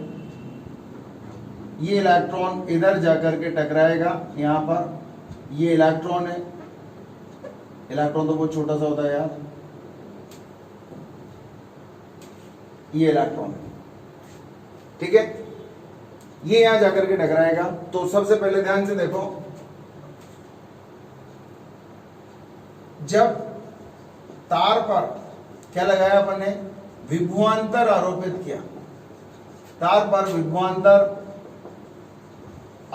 ये इलेक्ट्रॉन इधर जाकर के टकराएगा, यहां पर ये इलेक्ट्रॉन है, इलेक्ट्रॉन तो बहुत छोटा सा होता है यार, ये इलेक्ट्रॉन है, ठीक है, ये यहां जाकर के टकराएगा। तो सबसे पहले ध्यान से देखो, जब तार पर क्या लगाया अपन ने, विभवांतर आरोपित किया, तार पर विभवांतर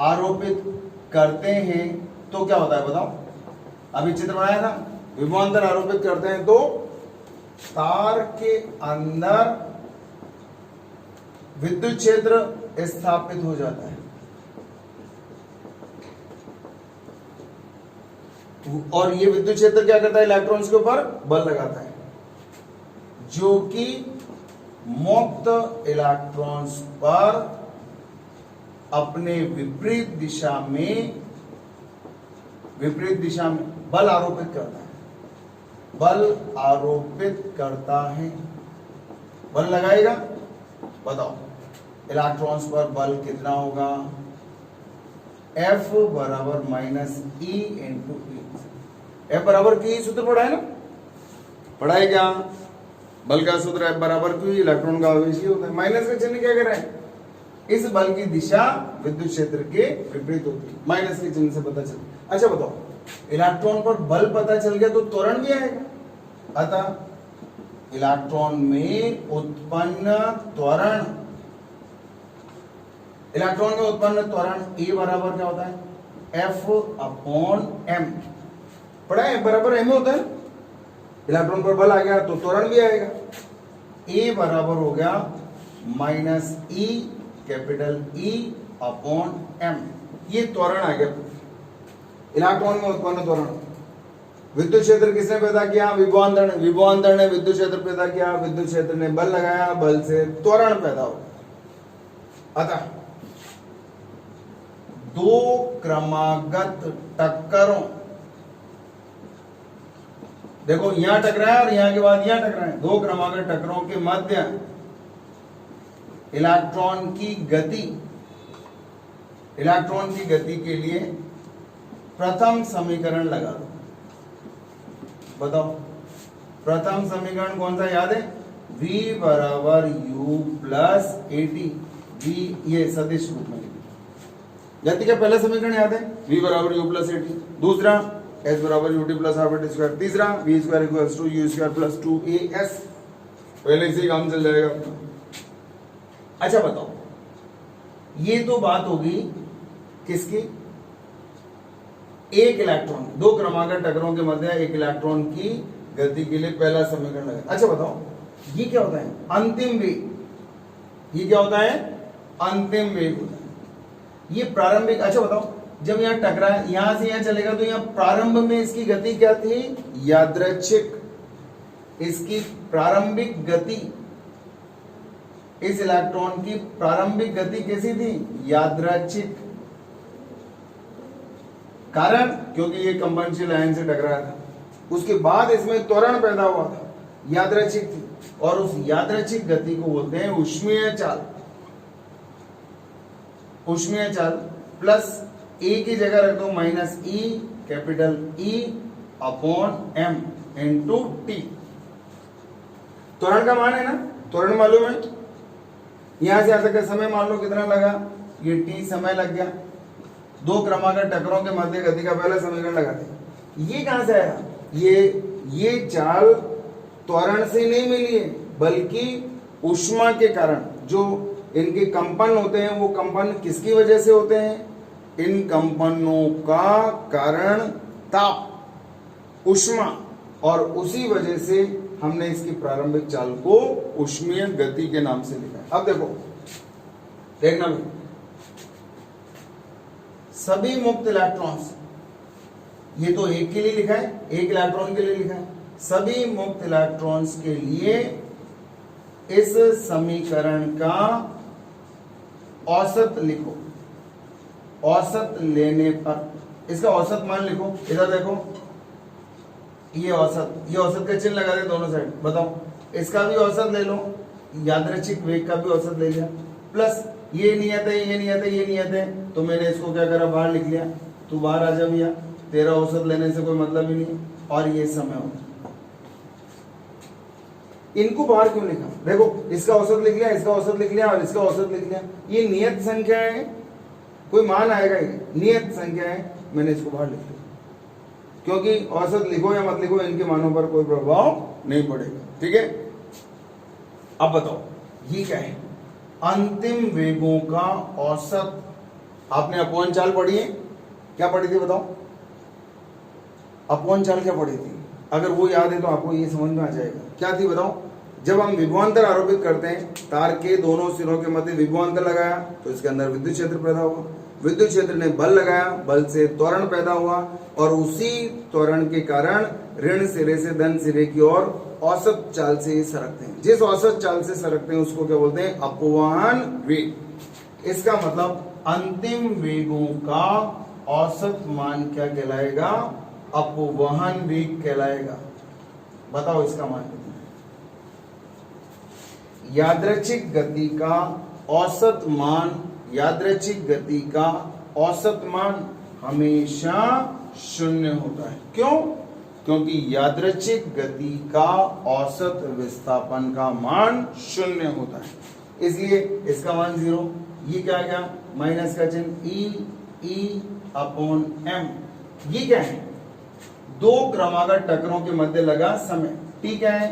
आरोपित करते हैं तो क्या होता है बताओ। अभी चित्र बनाया था, विभवांतर आरोपित करते हैं तो तार के अंदर विद्युत क्षेत्र स्थापित हो जाता है, और ये विद्युत क्षेत्र क्या करता है, इलेक्ट्रॉन्स के ऊपर बल लगाता है, जो कि मुक्त इलेक्ट्रॉन्स पर अपने विपरीत दिशा में बल आरोपित करता है, बल आरोपित करता है। बल लगाएगा, बताओ इलेक्ट्रॉन्स पर बल कितना होगा, F बराबर माइनस ई इंटू ई। F बराबर की सूत्र पढ़ा है ना, पढ़ा है क्या? बल का सूत्र F बराबर क्यू, इलेक्ट्रॉन का आवेश ही होता है। माइनस का चिन्ह क्या कर रहा है, इस बल की दिशा विद्युत क्षेत्र के विपरीत होती है, माइनस के चिन्ह से पता चलता। अच्छा बताओ, इलेक्ट्रॉन पर बल पता चल गया तो त्वरण भी आएगा, अतः इलेक्ट्रॉन में उत्पन्न त्वरण, इलेक्ट्रॉन में उत्पन्न त्वरण E बराबर क्या होता है, F अपॉन M। पढ़ा है, F बराबर M होता है। इलेक्ट्रॉन पर बल आ गया तो त्वरण भी आएगा, A बराबर हो गया minus E capital E upon M। ये त्वरण आ गया, इलेक्ट्रॉन में उत्पन्न त्वरण। विद्युत क्षेत्र किसने पैदा किया, विभवांतर ने। विभवांतर ने विद्युत क्षेत्र पैदा किया, विद्युत क्षेत्र ने बल लगाया, बल से त्वरण पैदा हो। अतः दो क्रमागत टक्करों, देखो यहां टकराया और यहां के बाद यहां टकराया, दो क्रमागत टक्करों के मध्य इलेक्ट्रॉन की गति, इलेक्ट्रॉन की गति के लिए प्रथम समीकरण लगा दो। बताओ प्रथम समीकरण कौन सा याद है, V बराबर U प्लस AT। V ये सदिश रूप में, गति का पहला समीकरण याद है, V बराबर U प्लस AT। दूसरा S बराबर UT plus half AT square. तीसरा V square equals to U square plus 2AS। पहले से ही काम चल जाएगा अपना। अच्छा बताओ, ये तो बात होगी किसकी, एक इलेक्ट्रॉन, दो क्रमागत टक्करों के मध्य एक इलेक्ट्रॉन की गति के लिए पहला समीकरण लगा। अच्छा बताओ, ये क्या होता है, अंतिम वेग। ये क्या होता है, अंतिम वेग होता है। ये प्रारंभिक, अच्छा बताओ, जब यहां टकरा, यहां से यहां चलेगा तो यहां प्रारंभ में इसकी गति क्या थी, यादृच्छिक। इसकी प्रारंभिक गति, इस इलेक्ट्रॉन की प्रारंभिक गति कैसी थी, यादृच्छिक। कारण क्योंकि ये कंपनशील आयन से टकराया था, उसके बाद इसमें त्वरण पैदा हुआ था, यादृच्छिक थी, और उस यादृच्छिक गति को बोलते हैं ऊष्मीय चाल। ऊष्मीय चाल प्लस ए की जगह रख दो minus E capital E upon M into T. त्वरण का मान है ना, त्वरण मालूम है, यहां से यहां तक का समय मान लो कितना लगा, ये T समय लग गया। दो क्रमागत टक्करों के मध्य गति का पहला समीकरण लगाते। ये कहां से आया, ये चाल त्वरण से नहीं मिली है, बल्कि ऊष्मा के कारण। जो इनके कंपन होते हैं वो कंपन किसकी वजह से होते हैं, इन कंपनों का कारण ताप, ऊष्मा, और उसी वजह से हमने इसकी प्रारंभिक चाल को ऊष्मीय गति के नाम से लिखा है। अब देखो, देखना भी, सभी मुक्त इलेक्ट्रॉन्स, ये तो एक के लिए लिखा है, एक इलेक्ट्रॉन के लिए लिखा है, सभी मुक्त इलेक्ट्रॉन्स के लिए इस समीकरण का औसत लिखो। औसत लेने पर इसका औसत मान लिखो। इधर देखो, ये औसत का चिन्ह लगा दे दोनों साइड। बताओ, इसका भी औसत ले लो, यादृच्छिक वेग का भी औसत ले लिया, प्लस ये नियत है, ये नियत है, ये नियत है, तो मैंने इसको क्या करा, बाहर लिख लिया। तू बाहर आ जा भैया, तेरा औसत लेने से कोई मतलब ही नहीं। और ये समय होगा, इनको बाहर क्यों लिखा, देखो इसका औसत लिख लिया, इसका औसत लिख लिया और इसका औसत लिख लिया। ये नियत संख्या है, कोई मान आएगा, ये नियत संख्या है, मैंने इसको बाहर लिख लिया, क्योंकि औसत लिखो या मत लिखो इनके मानों पर कोई प्रभाव नहीं पड़ेगा। ठीक है, अब बताओ ये क्या है? अंतिम वेगों का औसत। आपने अपवन चाल पढ़ी है? क्या पढ़ी थी बताओ? अपवन चाल क्या पढ़ी थी? अगर वो याद है तो आपको ये समझ में आ जाएगा। क्या थी बताओ? जब हम विभवांतर आरोपित करते हैं, तार के दोनों सिरों के मध्य विभवांतर लगाया तो इसके अंदर विद्युत क्षेत्र पैदा हुआ। विद्युत क्षेत्र ने बल लगाया, बल से त्वरण पैदा हुआ और उसी त्वरण के कारण ऋण सिरे से धन सिरे की ओर औसत चाल से सरकते हैं। जिस औसत चाल से सरकते हैं उसको क्या बोलते हैं? अपवहन वेग। इसका मतलब अंतिम वेगों का औसत मान क्या कहलाएगा? अपवहन वेग कहलाएगा। बताओ इसका मान कितना है? यादृच्छिक गति का औसत मान, यादृच्छिक गति का औसत मान हमेशा शून्य होता है। क्यों? क्योंकि यादृच्छिक गति का औसत विस्थापन का मान शून्य होता है, इसलिए इसका मान 0। ये क्या आ गया? माइनस का चिन्ह, ई अपॉन एम। ये क्या है? दो क्रमागत टक्करों के मध्य लगा समय। ठीक है,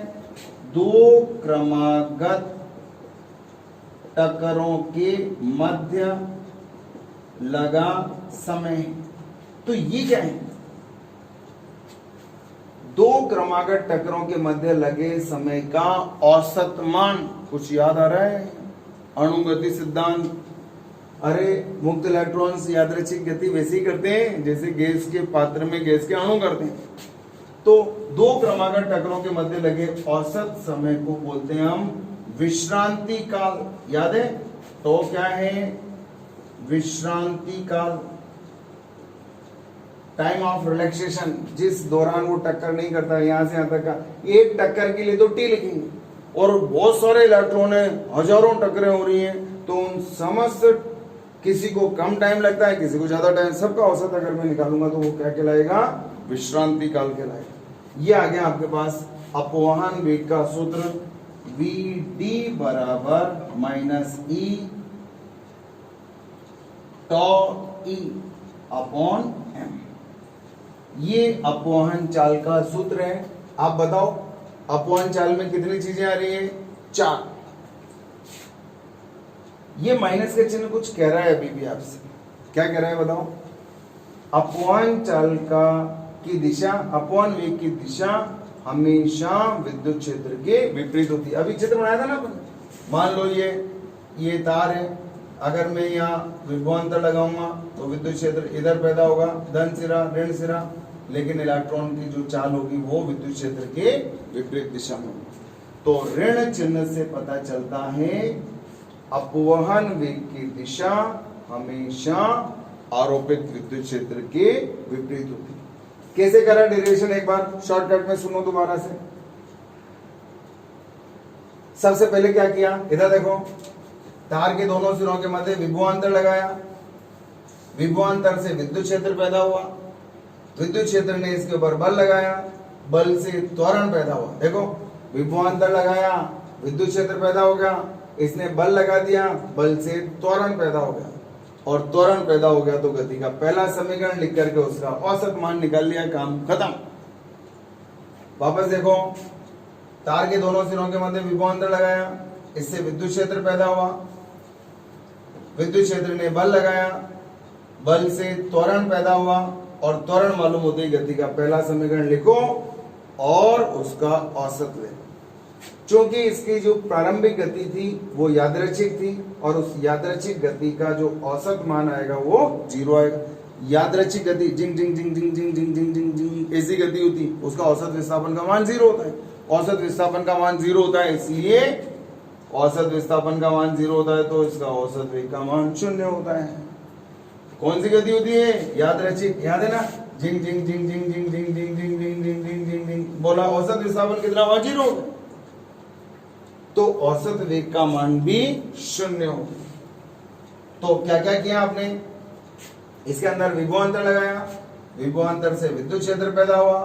दो क्रमागत टक्करों के मध्य लगा समय। तो ये क्या है? दो क्रमागत टक्करों के मध्य लगे समय का औसत मान। कुछ याद आ रहा है? अणुगति सिद्धांत। अरे मुक्त इलेक्ट्रॉन्स यादृच्छिक गति वैसे ही करते हैं जैसे गैस के पात्र में गैस के अणु करते हैं। तो दो क्रमागत टक्करों के मध्य लगे औसत समय को बोलते हैं हम विश्रांति काल। याद है? तो क्या है? विश्रांति काल, टाइम ऑफ रिलैक्सेशन, जिस दौरान वो टक्कर नहीं करता। यहां से यहां तक का एक टक्कर के लिए तो टी लिखेंगे, और बहुत सारे इलेक्ट्रॉन है, हजारों टक्करें हो रही हैं, तो उन समस्त किसी को कम टाइम लगता है, किसी को ज्यादा टाइम, सबका औसत अगर मैं निकालूंगा तो वो क्या कहलाएगा? विश्रांति काल कहलाएगा। ये आ गया आपके पास अपवहन वेग का सूत्र, वी डी बराबर माइनस ई टॉ ई अपॉन एम। ये अपवहन चाल का सूत्र है। आप बताओ अपवहन चाल में कितनी चीजें आ रही है? 4। ये माइनस का चिन्ह कुछ कह रहा है अभी भी आपसे। क्या कह रहा है बताओ? अपवहन चाल की दिशा, अपवहन वेग की दिशा हमेशा विद्युत क्षेत्र के विपरीत होती है। अभी चित्र बनाया था ना अपन। मान लो ये तार है, अगर मैं यहाँ विभवांतर लगाऊंगा तो विद्युत क्षेत्र इधर पैदा होगा, धन सिरा ऋण सिरा, लेकिन इलेक्ट्रॉन की जो चाल होगी वो विद्युत क्षेत्र के विपरीत दिशा में होगी। तो ऋण चिन्ह से पता चलता है अपवहन वेग की दिशा हमेशा आरोपित विद्युत क्षेत्र के विपरीत होती है। कैसे करा डेरिवेशन? एक बार शॉर्टकट में सुनो दोबारा से। सबसे पहले क्या किया? इधर देखो, तार के दोनों सिरों के मध्य विभवांतर लगाया, विभवांतर से विद्युत क्षेत्र पैदा हुआ, विद्युत क्षेत्र ने इसके ऊपर बल लगाया, बल से त्वरण पैदा हुआ। देखो, विभवांतर लगाया, विद्युत क्षेत्र पैदा हो गया, इसने बल लगा दिया, बल से त्वरण पैदा हो गया, और त्वरण पैदा हो गया तो गति का पहला समीकरण लिख करके उसका औसत मान निकाल लिया, काम खत्म। वापस देखो, तार के दोनों सिरों के मध्य विभवांतर लगाया, इससे विद्युत क्षेत्र पैदा हुआ, विद्युत क्षेत्र ने बल लगाया, बल से त्वरण पैदा हुआ, और त्वरण मालूम होते ही गति का पहला समीकरण लिखो और उसका औसत ले। क्योंकि इसकी जो प्रारंभिक गति थी वो यादृच्छिक थी, और उस यादृच्छिक गति का जो औसत मान आएगा वो 0 आएगा। यादृच्छिक गति जिंग जिंग जिंग जिंग जिंग जिंग जिंग जिंग जिंग ऐसी गति होती, उसका औसत विस्थापन का मान 0 होता है। औसत विस्थापन का मान 0 होता है, इसलिए औसत विस्थापन का मान 0 होता है, तो इसका औसत वेग का मान 0 होता है। कौन सी गति होती है? यादृच्छिक। याद है ना? जिंग जिंग जिंग जिंग जिंग जिंग जिंग जिंग जिंग जिंग जिंग जिंग जिंग बोला, औसत विस्थापन कितना हुआ? 0। तो औसत वेग का मान भी 0 हो। तो क्या क्या किया आपने? इसके अंदर विभवांतर लगाया, विभवांतर से विद्युत क्षेत्र पैदा हुआ,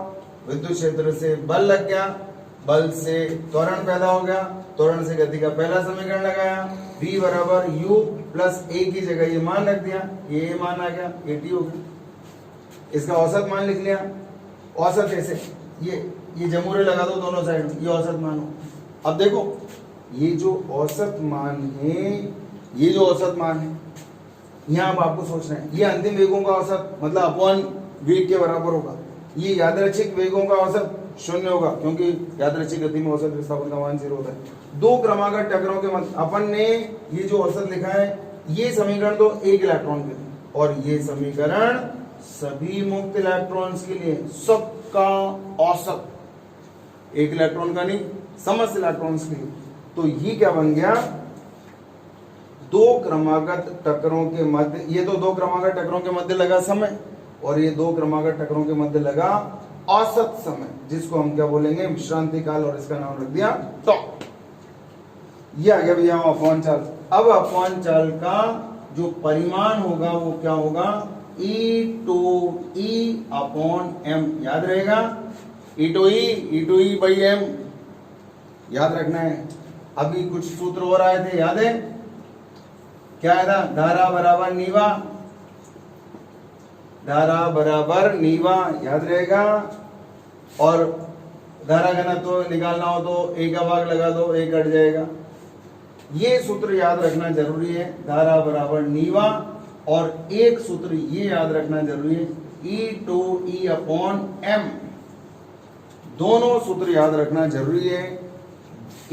विद्युत क्षेत्र से बल लग गया, बल से त्वरण पैदा हो गया, त्वरण से गति का पहला समीकरण लगाया, v बराबर u प्लस a की जगह ये मान रख दिया, ये मान आ गया, at हो गया। इसका औसत मान लिख लिया। औसत ऐसे ये जमूरे लगा दो दोनों साइड में, ये औसत मान हो। अब देखो, ये जो औसत मान है, ये जो औसत मान है, यहाँ अब आपको सोचना है ये अंतिम वेगों का औसत मतलब अपॉन वेग के बराबर होगा। ये यादृच्छिक वेगों का औसत 0 होगा क्योंकि यादृच्छिक गति में औसत विस्थापन का मान 0 होता है। दो क्रमागत टकराव के मध्य अपन ने ये जो औसत लिखा है, ये समीकरण तो एक इलेक्ट्रॉन के लिए और ये समीकरण सभी मुक्त इलेक्ट्रॉन्स के लिए, सबका औसत, एक इलेक्ट्रॉन का नहीं समस्त इलेक्ट्रॉन्स के लिए। तो ये क्या बन गया, दो क्रमागत टकरों के मध्य, ये तो दो क्रमागत टकरों के मध्य लगा समय और ये दो क्रमागत टकरों के मध्य लगा औसत समय, जिसको हम क्या बोलेंगे, विश्रांति काल, और इसका नाम रख दिया टॉक। ये आ गया भैया अपॉन चाल। अब अपॉन चाल का जो परिमाण होगा वो क्या होगा, E/E अपॉन M, याद रहेगा, E/E बाई M याद रखना है। अभी कुछ सूत्र और आए थे, याद है क्या आया था, धारा बराबर नीवा, धारा बराबर नीवा याद रहेगा, और धारा घनत्व तो निकालना हो तो एक का भाग लगा दो, एक कट जाएगा। ये सूत्र याद रखना जरूरी है, धारा बराबर नीवा, और एक सूत्र ये याद रखना जरूरी है, E/E अपॉन M, दोनों सूत्र याद रखना जरूरी है,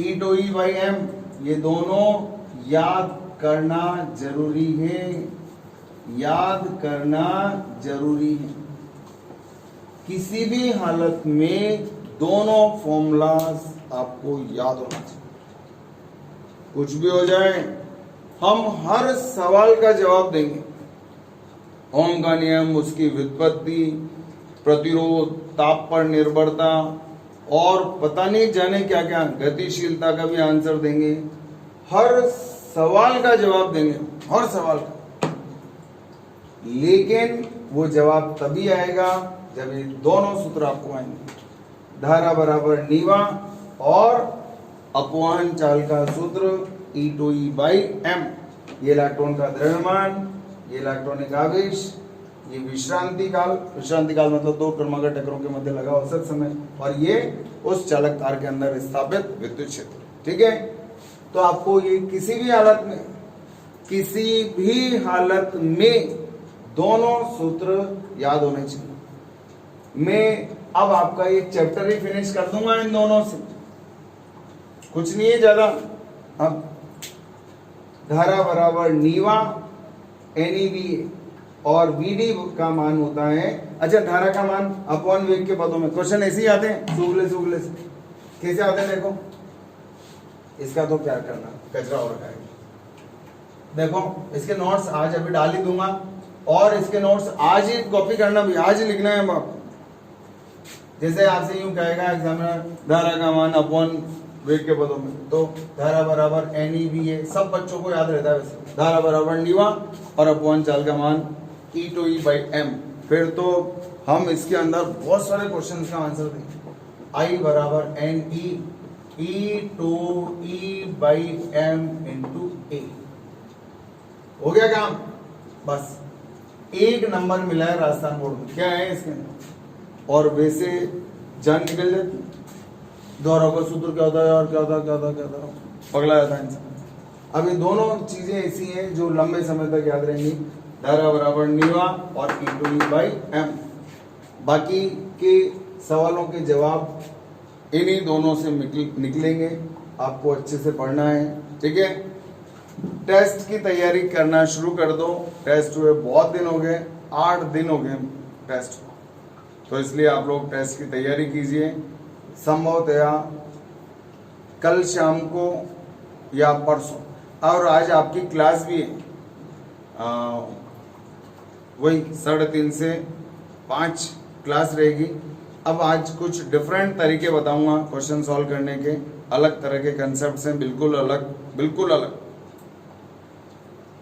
E/E बाई M, ये दोनों याद करना जरूरी है, याद करना जरूरी है। किसी भी हालत में दोनों फॉर्मूलाज आपको याद होना चाहिए, कुछ भी हो जाए हम हर सवाल का जवाब देंगे। ओम का नियम, उसकी व्युत्पत्ति, प्रतिरोध, ताप पर निर्भरता और पता नहीं जाने क्या क्या, गतिशीलता का भी आंसर देंगे, हर सवाल का जवाब देंगे, हर सवाल का। लेकिन वो जवाब तभी आएगा जब ये दोनों सूत्र आपको आएंगे, धारा बराबर नीवा और अपवाहन चाल का सूत्र E/E बाई M, ये इलेक्ट्रॉन का द्रव्यमान, ये इलेक्ट्रॉनिक आवेश, ये विश्रांति काल, विश्रांति काल मतलब दो क्रमागत टकरों के मध्य लगा औसत समय, और ये उस चालक तार के अंदर स्थापित विद्युत क्षेत्र। ठीक है, तो आपको ये किसी भी हालत में, किसी भी हालत में दोनों सूत्र याद होने चाहिए। मैं अब आपका ये चैप्टर ही फिनिश कर दूंगा इन दोनों से, कुछ नहीं है ज्यादा। अब धारा बराबर नीवा NEVA और VD का मान होता है, अच्छा धारा का मान अपॉन वेग के पदों में, क्वेश्चन ऐसे ही आते हैं सुगले सुगले से। कैसे आते हैं देखो, इसका तो क्या करना, कचरा हो रखा है। देखो इसके नोट्स आज अभी डाल ही दूंगा, और इसके नोट्स आज ही कॉपी करना भी, आज ही लिखना है आपको। जैसे आपसे यूं कहेगा एग्जामिनर, धारा का मान अपॉन वेग के पदों में, तो धारा बराबर NEVA, सब बच्चों को याद रहता है वैसे, धारा बराबर नीवा और अपॉन चाल का मान E/E बाई M। फिर तो हम इसके अंदर बहुत सारे क्वेश्चंस का आंसर देंगे। I बराबर NE E/E by M into A, हो गया काम, बस एक नंबर मिला है राजस्थान बोर्ड में, क्या है इसके अंदर, और वैसे जान निकल जाती, दोहराव का सूत्र क्या होता है और क्या होता है, क्या होता है, क्या होता है, पगला जाता है इंसान। अब ये दोनों चीजें ऐसी हैं जो लंबे समय तक याद रहेंगी, धारा बराबर नीवा और E/E बाई M। बाकी के सवालों के जवाब इन्हीं दोनों से निकलेंगे, आपको अच्छे से पढ़ना है। ठीक है, टेस्ट की तैयारी करना शुरू कर दो, टेस्ट हुए बहुत दिन हो गए, 8 दिन हो गए टेस्ट, तो इसलिए आप लोग टेस्ट की तैयारी कीजिए। संभवतया कल शाम को या परसों, और आज आपकी क्लास भी है, वही 3:30 से 5 क्लास रहेगी। अब आज कुछ डिफरेंट तरीके बताऊंगा क्वेश्चन सॉल्व करने के, अलग तरह के कंसेप्ट हैं, बिल्कुल अलग, बिल्कुल अलग।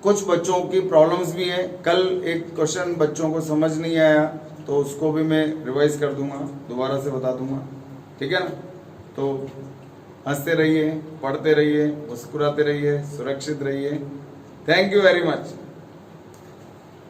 कुछ बच्चों की प्रॉब्लम्स भी है, कल एक क्वेश्चन बच्चों को समझ नहीं आया तो उसको भी मैं रिवाइज कर दूंगा, दोबारा से बता दूंगा। ठीक है ना, तो हंसते रहिए, पढ़ते रहिए, मुस्कुराते रहिए, सुरक्षित रहिए। Thank you very much.